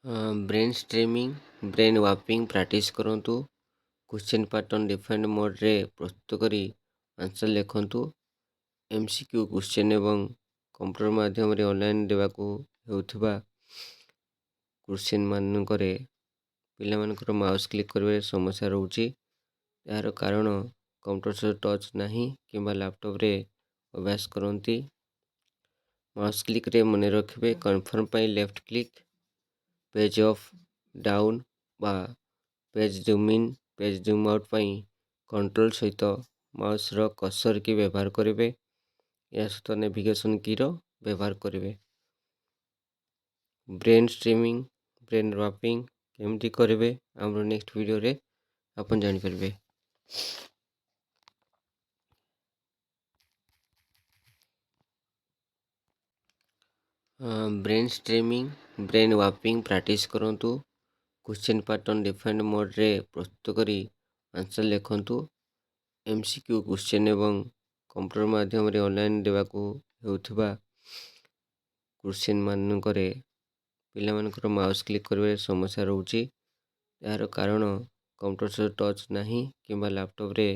Brain streaming brain ୱାର୍ପିଂ practice କରନ୍ତୁ। Question pattern defined ମୋଡ଼ରେ ପ୍ରସ୍ତୁତ କରି ଆନ୍ସର୍ ଲେଖନ୍ତୁ। MCQ କ୍ୱେଶ୍ଚିନ୍ ଏବଂ କମ୍ପ୍ୟୁଟର ମାଧ୍ୟମରେ ଅନଲାଇନ୍ ଦେବାକୁ ହେଉଥିବା କ୍ୱେଶ୍ଚିନ୍ ମାନଙ୍କରେ ପିଲାମାନଙ୍କର ମାଉସ୍ କ୍ଲିକ୍ କରିବାରେ ସମସ୍ୟା ରହୁଛି। ଏହାର କାରଣ କମ୍ପ୍ୟୁଟର ସହ ଟଚ୍ ନାହିଁ କିମ୍ବା ଲ୍ୟାପଟପ୍ରେ ଅଭ୍ୟାସ କରନ୍ତି। ମାଉସ୍ କ୍ଲିକ୍ରେ ମନେ ରଖିବେ କନଫର୍ମ ପାଇଁ left click, page up down ବା page zoom in, page zoom out ପାଇଁ କଣ୍ଟ୍ରୋଲ ସହିତ ମାଉସ୍ର କର୍ସର କି ବ୍ୟବହାର କରିବେ। ଏହା ସହିତ ନେଭିଗେସନ୍ କିର ବ୍ୟବହାର କରିବେ। ବ୍ରେନ୍ ଷ୍ଟ୍ରିମିଂ ବ୍ରେନ୍ ୱାର୍ପିଂ କେମିତି କରିବେ ଆମର ନେକ୍ସଟ ଭିଡ଼ିଓରେ ଆପଣ ଜାଣିପାରିବେ। ବ୍ରେନ୍ ଷ୍ଟ୍ରିମିଂ ବ୍ରେନ୍ ୱାର୍ପିଂ ପ୍ରାକ୍ଟିସ୍ କରନ୍ତୁ। କ୍ୱେଶ୍ଚିନ୍ ପାଟର୍ନ ଡିଫାଇନ୍ଡ ମୋଡ଼ରେ ପ୍ରସ୍ତୁତ କରି ଆନ୍ସର୍ ଲେଖନ୍ତୁ। MCQ କ୍ୱେଶ୍ଚିନ୍ ଏବଂ କମ୍ପ୍ୟୁଟର ମାଧ୍ୟମରେ ଅନଲାଇନ୍ ଦେବାକୁ ହେଉଥିବା କ୍ୱେଶ୍ଚିନ୍ ମାନଙ୍କରେ ପିଲାମାନଙ୍କର ମାଉସ୍ କ୍ଲିକ୍ କରିବାରେ ସମସ୍ୟା ରହୁଛି। ଏହାର କାରଣ କମ୍ପ୍ୟୁଟର ସହ ଟଚ୍ ନାହିଁ କିମ୍ବା ଲ୍ୟାପଟପ୍ରେ